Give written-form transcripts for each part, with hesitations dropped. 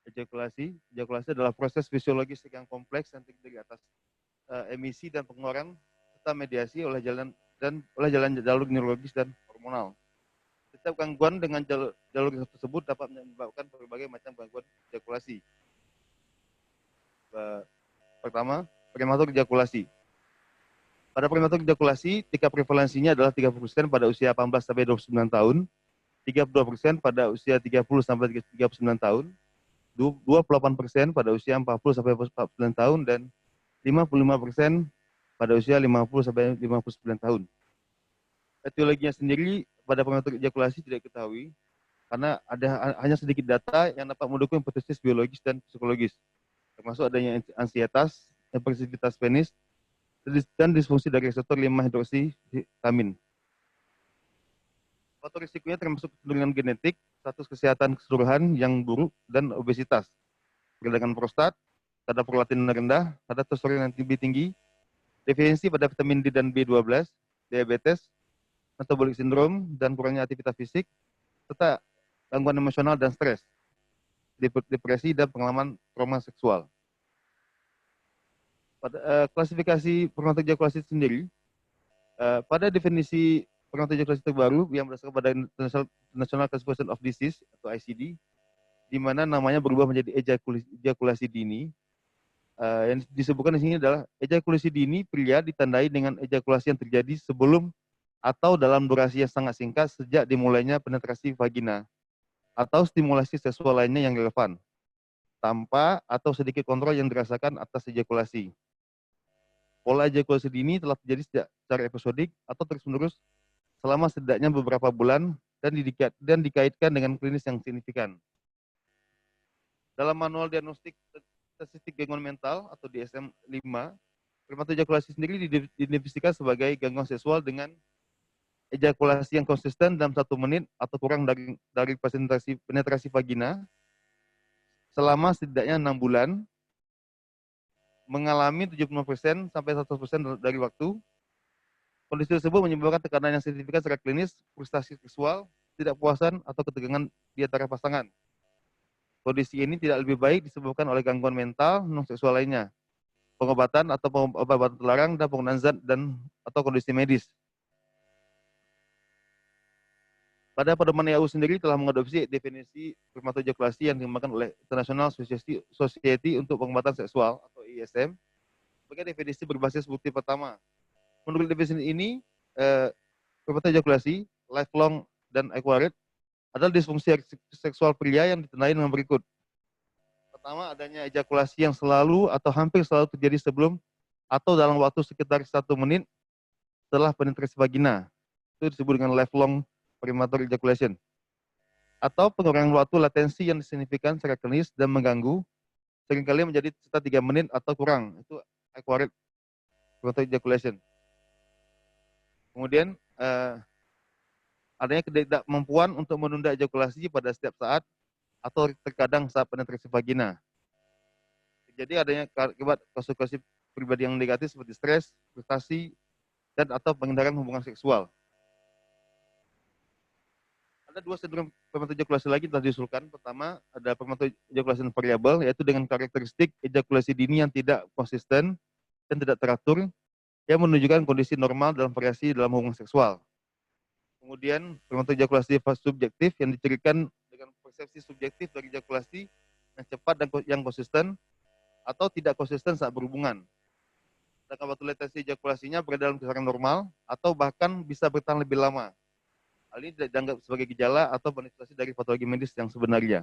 Ejakulasi adalah proses fisiologis yang kompleks yang terdiri atas emisi dan pengeluaran serta mediasi oleh jalan jalur neurologis dan hormonal. Setiap gangguan dengan jalur tersebut dapat menyebabkan berbagai macam gangguan ejakulasi. Pertama, prematur ejakulasi. Pada prematur ejakulasi, tingkat prevalensinya adalah 30% pada usia 18 sampai 29 tahun, 32% pada usia 30 sampai 39 tahun, 28% pada usia 40 sampai 49 tahun, dan 55% pada usia 50 sampai 59 tahun. Etiologinya sendiri pada prematur ejakulasi tidak diketahui karena hanya sedikit data yang dapat mendukung hipotesis biologis dan psikologis, termasuk adanya ansietas, hipersensitivitas penis, dan disfungsi dari reseptor 5-hidroksihitamin. Faktor risikonya termasuk kecenderungan genetik, status kesehatan keseluruhan yang buruk, dan obesitas, peradangan prostat, kadar prolatin rendah, kadar testosteron yang lebih tinggi, defisiensi pada vitamin D dan B12, diabetes, metabolic syndrome, dan kurangnya aktivitas fisik, serta gangguan emosional dan stres, depresi, dan pengalaman trauma seksual. Pada klasifikasi prematur ejakulasi sendiri, pada definisi prematur ejakulasi terbaru yang berdasarkan pada International Classification of Disease atau ICD, di mana namanya berubah menjadi ejakulasi dini. Yang disebutkan di sini adalah ejakulasi dini pria ditandai dengan ejakulasi yang terjadi sebelum atau dalam durasi yang sangat singkat sejak dimulainya penetrasi vagina atau stimulasi seksual lainnya yang relevan, tanpa atau sedikit kontrol yang dirasakan atas ejakulasi. Pola ejakulasi dini telah terjadi secara episodik atau terus-menerus selama setidaknya beberapa bulan dan dikaitkan dengan klinis yang signifikan. Dalam manual diagnostik statistik gangguan mental atau DSM-5, prematur ejakulasi sendiri didefinisikan sebagai gangguan seksual dengan ejakulasi yang konsisten dalam 1 menit atau kurang dari penetrasi vagina selama setidaknya 6 bulan, mengalami 70% sampai 100% dari waktu. Kondisi tersebut menyebabkan tekanan yang signifikan secara klinis, frustasi seksual, tidak puasan, atau ketegangan di antara pasangan. Kondisi ini tidak lebih baik disebabkan oleh gangguan mental non-seksual lainnya, pengobatan atau pengobatan terlarang, dan penggunaan zat atau kondisi medis. Pada pedoman WHO sendiri telah mengadopsi definisi prematur ejakulasi yang dikembangkan oleh International Society untuk Pengobatan Seksual atau ISM sebagai definisi berbasis bukti pertama. Menurut definisi ini, prematur ejakulasi, lifelong, dan acquired adalah disfungsi seksual pria yang ditandai dengan berikut. Pertama, adanya ejakulasi yang selalu atau hampir selalu terjadi sebelum atau dalam waktu sekitar 1 menit setelah penetrasi vagina. Itu disebut dengan lifelong premature ejaculation. Atau pengurangan waktu latensi yang signifikan secara klinis dan mengganggu, seringkali menjadi sekitar 3 menit atau kurang. Itu acquired premature ejaculation. Kemudian adanya ketidakmampuan untuk menunda ejakulasi pada setiap saat atau terkadang saat penetrasi vagina. Jadi adanya akibat konsekuensi pribadi yang negatif seperti stres, frustasi, dan atau penghindaran hubungan seksual. Ada 2 sindrom prematur ejakulasi lagi telah diusulkan. Pertama, ada prematur ejakulasi variabel, yaitu dengan karakteristik ejakulasi dini yang tidak konsisten dan tidak teratur, yang menunjukkan kondisi normal dalam variasi dalam hubungan seksual. Kemudian, prematur ejakulasi subjektif yang dicirikan dengan persepsi subjektif dari ejakulasi yang cepat dan yang konsisten atau tidak konsisten saat berhubungan. Sedangkan waktu latensi ejakulasinya berada dalam kisaran normal atau bahkan bisa bertahan lebih lama. Hal ini tidak dianggap sebagai gejala atau manifestasi dari patologi medis yang sebenarnya.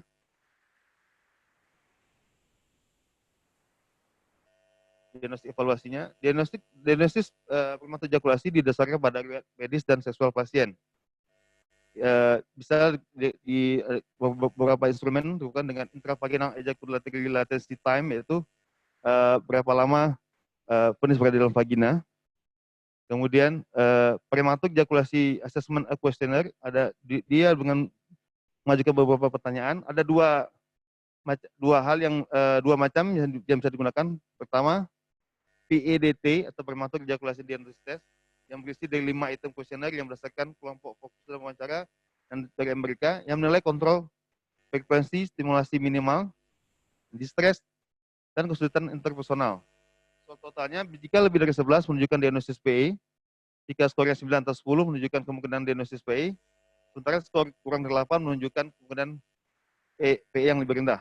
Diagnostik evaluasinya, diagnosis prematur ejakulasi didasarkan pada riwayat medis dan seksual pasien. Bisa di beberapa instrumen dilakukan dengan intravaginal ejaculatory latency time, yaitu berapa lama penis berada dalam vagina. Kemudian prematur ejakulasi assessment questionnaire, dia dengan mengajukan beberapa pertanyaan. Ada dua hal dua macam yang bisa digunakan. Pertama, PEDT atau prematur ejakulasi diagnosis test yang berisi dari 5 item kuesioner yang berdasarkan kelompok fokus dalam wawancara dan dari Amerika yang menilai kontrol frekuensi stimulasi minimal distress, dan kesulitan interpersonal. Skor totalnya jika lebih dari 11 menunjukkan diagnosis PE, jika skornya 9 atau 10 menunjukkan kemungkinan diagnosis PE, sementara skor kurang dari 8 menunjukkan kemungkinan PE yang lebih rendah.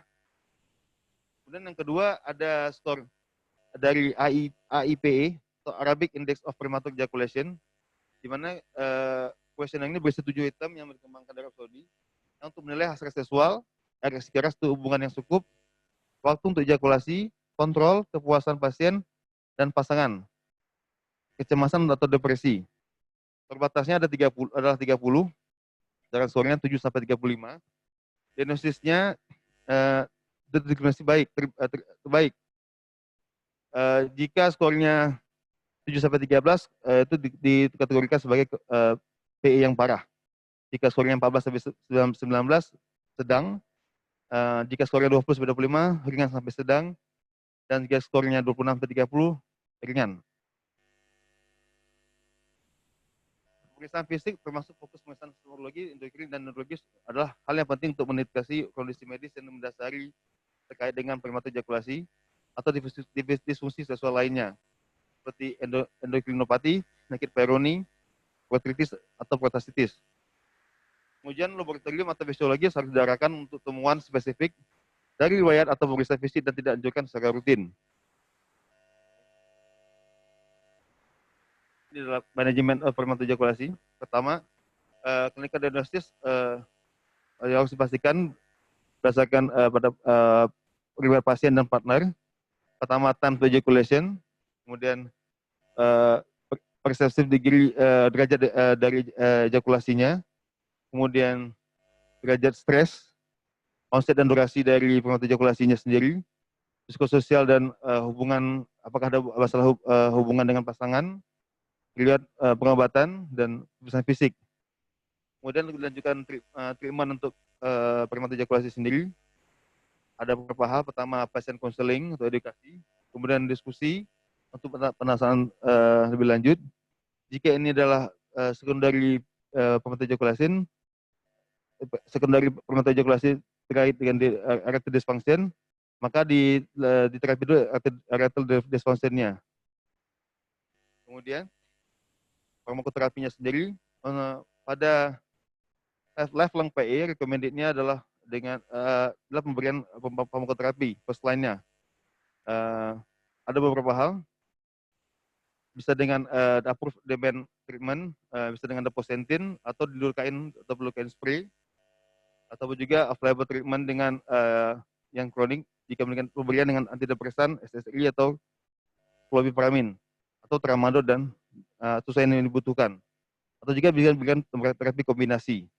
Kemudian yang kedua ada skor dari AIPE atau Arabic Index of Premature Ejaculation, di mana kuesioner ini berisi 7 item yang dikembangkan dari Arab Saudi untuk menilai hasrat seksual, ereksi keras itu hubungan yang cukup, waktu untuk ejakulasi, kontrol, kepuasan pasien dan pasangan, kecemasan atau depresi. Terbatasnya adalah 30, dengan skornya 7 sampai 35. Diagnosisnya diagnosis terbaik. Jika skornya 7 sampai 13 itu dikategorikan sebagai PE yang parah. Jika skornya 14 sampai 19 sedang, jika skornya 20 sampai 25 ringan sampai sedang, dan jika skornya 26 sampai 30 ringan. Pemeriksaan fisik termasuk fokus pemeriksaan neurologi, endokrin, dan neurologis adalah hal yang penting untuk mendeteksi kondisi medis yang mendasari terkait dengan prematur ejakulasi atau disfungsi seksual lainnya, seperti endokrinopati, penyakit Peyronie, protritis, atau protasitis. Pengujian laboratorium atau fisiologis harus diarahkan untuk temuan spesifik dari riwayat atau pemeriksaan fisik dan tidak dianjurkan secara rutin. Ini adalah manajemen prematur ejakulasi. Pertama, klinikal diagnosis harus dipastikan berdasarkan pada riwayat pasien dan partner. Pertama, time to ejaculation, kemudian perceptive degree derajat dari ejakulasinya, kemudian derajat stres, onset dan durasi dari prematur ejakulasinya sendiri, psikososial dan hubungan, apakah ada masalah hubungan dengan pasangan, riwayat pengobatan, dan pemeriksaan fisik. Kemudian dilanjutkan treatment untuk prematur ejakulasi sendiri. Ada beberapa hal. Pertama, pasien konseling atau edukasi, kemudian diskusi untuk penasaran lebih lanjut. Jika ini adalah sekundari prematur ejakulasi, terkait dengan erectile dysfunction, maka di terapi dulu erectile dysfunction-nya. Kemudian farmakoterapinya sendiri pada lifelong PE recommended-nya adalah dengan adalah pemberian farmakoterapi first line-nya. Ada beberapa hal, bisa dengan approved demand treatment, bisa dengan daposentin atau dilukain atau dilukain spray, atau juga off-label treatment dengan yang kronik jika pemberian dengan antidepresan, SSRI atau clobiparamin atau tramadol dan sesuai yang dibutuhkan, atau juga bisa diberikan terapi kombinasi.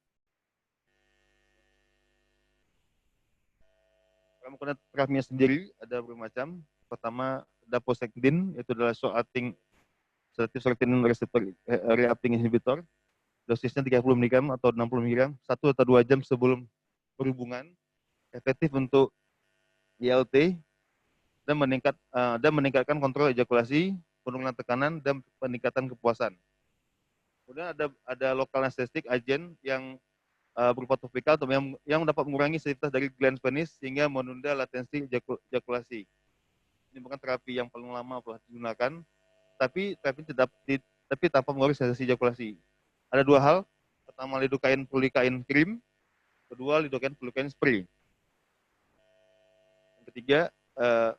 Terapinya sendiri ada bermacam. Pertama, daposektin, itu adalah short-acting selective serotonin reuptake inhibitor. Dosisnya 30 mg atau 60 mg, 1 atau 2 jam sebelum berhubungan. Efektif untuk ILT dan meningkatkan kontrol ejakulasi, penurunan tekanan, dan peningkatan kepuasan. Kemudian ada lokal anesthetic agent yang berupa topikal atau yang dapat mengurangi sensitivitas dari gland penis sehingga menunda latensi ejakulasi. Ini bukan terapi yang paling lama telah digunakan, tapi tanpa mengurangi sensasi ejakulasi. Ada dua hal. Pertama, lidocaine flulicaine cream. Kedua, lidocaine flulicaine spray. Yang ketiga,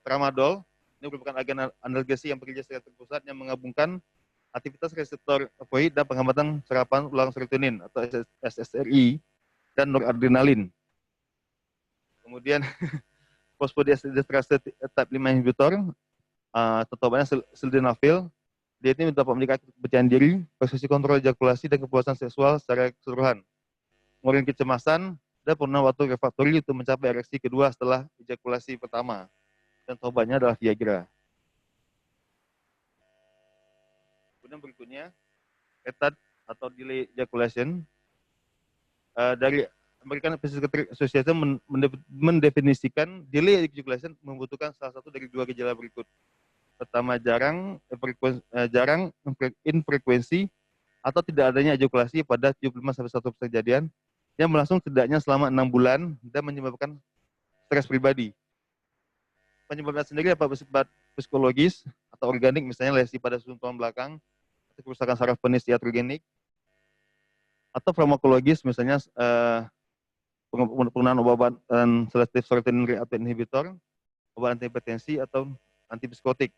tramadol. Ini merupakan agen analgesi yang bekerja secara terpusat yang menggabungkan aktivitas reseptor opioid dan penghambatan serapan ulang serotonin atau SSRI dan noradrenalin. Kemudian phosphodiesterase type 5 inhibitor, totobannya sildenafil. Dia ini dapat meningkatkan kepercayaan diri, posisi kontrol ejakulasi dan kepuasan seksual secara keseluruhan, mengurangi kecemasan, dan pernah waktu refraktori untuk mencapai ereksi kedua setelah ejakulasi pertama. Dan obatnya adalah Viagra. Kemudian berikutnya, retard atau delay ejaculation. Dari American Physical Association mendefinisikan delay ejaculation membutuhkan salah satu dari dua gejala berikut. Pertama, jarang infrekuensi atau tidak adanya ejakulasi pada 75-100% kejadian yang berlangsung setidaknya selama 6 bulan dan menyebabkan stres pribadi. Penyebabnya sendiri apa bersifat psikologis atau organik, misalnya lesi pada susun tulang belakang, kerusakan saraf penis iatrogenik, atau farmakologis, misalnya penggunaan obat selective serotonin reuptake inhibitor, obat antihipertensi atau antipsikotik.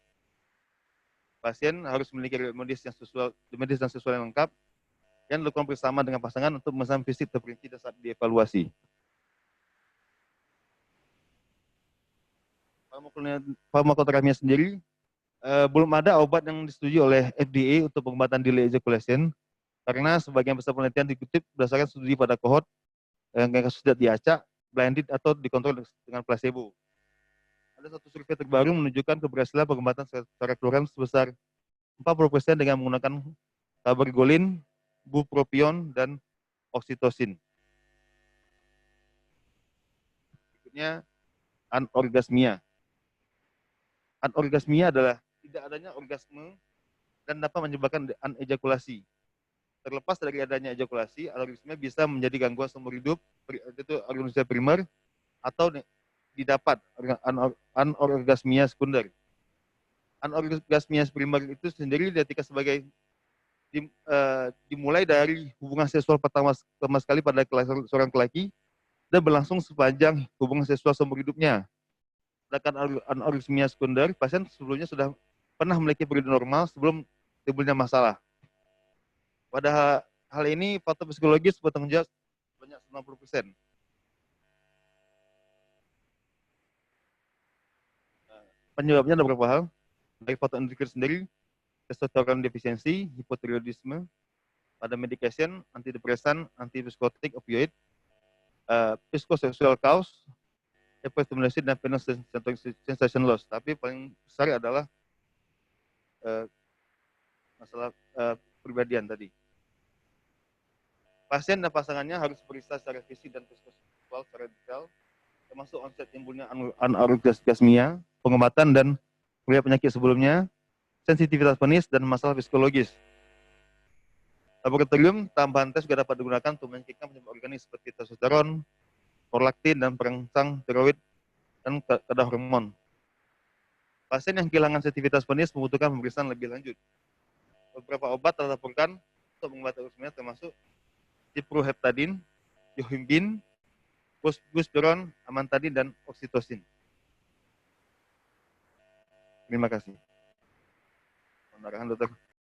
Pasien harus memiliki medis dan sesuai yang lengkap yang dilakukan bersama dengan pasangan untuk memesan fisik terperinci dan saat dievaluasi. Farmakoterapinya sendiri, belum ada obat yang disetujui oleh FDA untuk pengobatan delay ejaculation, karena sebagian besar penelitian dikutip berdasarkan studi pada kohort yang kasus tidak diacak, blinded atau dikontrol dengan placebo. Ada satu survei terbaru menunjukkan keberhasilan pengobatan secara keseluruhan sebesar 40% dengan menggunakan cabergoline, bupropion, dan oksitosin. Berikutnya, anorgasmia. Anorgasmia adalah tidak adanya orgasme dan dapat menyebabkan anejakulasi. Terlepas dari adanya ejakulasi, anorgasmia bisa menjadi gangguan seumur hidup, itu anorgasmia primer, atau didapat anorgasmia sekunder. Anorgasmia primer itu sendiri dietika sebagai dimulai dari hubungan seksual pertama sekali pada seorang laki dan berlangsung sepanjang hubungan seksual seumur hidupnya. Sedangkan anorgasmia sekunder, pasien sebelumnya sudah pernah memiliki periode normal sebelum timbulnya masalah. Pada hal ini, faktor psikologis bertanggung jawab sebanyak 90%. Penyebabnya ada beberapa hal, baik faktor individu sendiri, testosteron defisiensi, hipotiroidisme, pada medication, antidepresan, antipsikotik, opioid, psychosexual cause, hyperstimulation, dan venous sensation loss. Tapi paling besar adalah masalah pribadian tadi. Pasien dan pasangannya harus periksa secara fisik dan psikoseksual secara detail, termasuk onset timbulnya anorgasmia, pengobatan dan melihat penyakit sebelumnya, sensitivitas penis, dan masalah psikologis. Laboratorium tambahan tes juga dapat digunakan untuk menyingkirkan penyebab organik seperti testosteron, prolaktin, dan perangsang tiroid, dan kadar hormon. Pasien yang kehilangan sensitivitas penis membutuhkan pemeriksaan lebih lanjut. Beberapa obat terlaporkan untuk mengobati anorgasmia termasuk ciproheptadin, yohimbin, buspirone, amantadin, dan oksitosin. Terima kasih. Penarahan, dokter.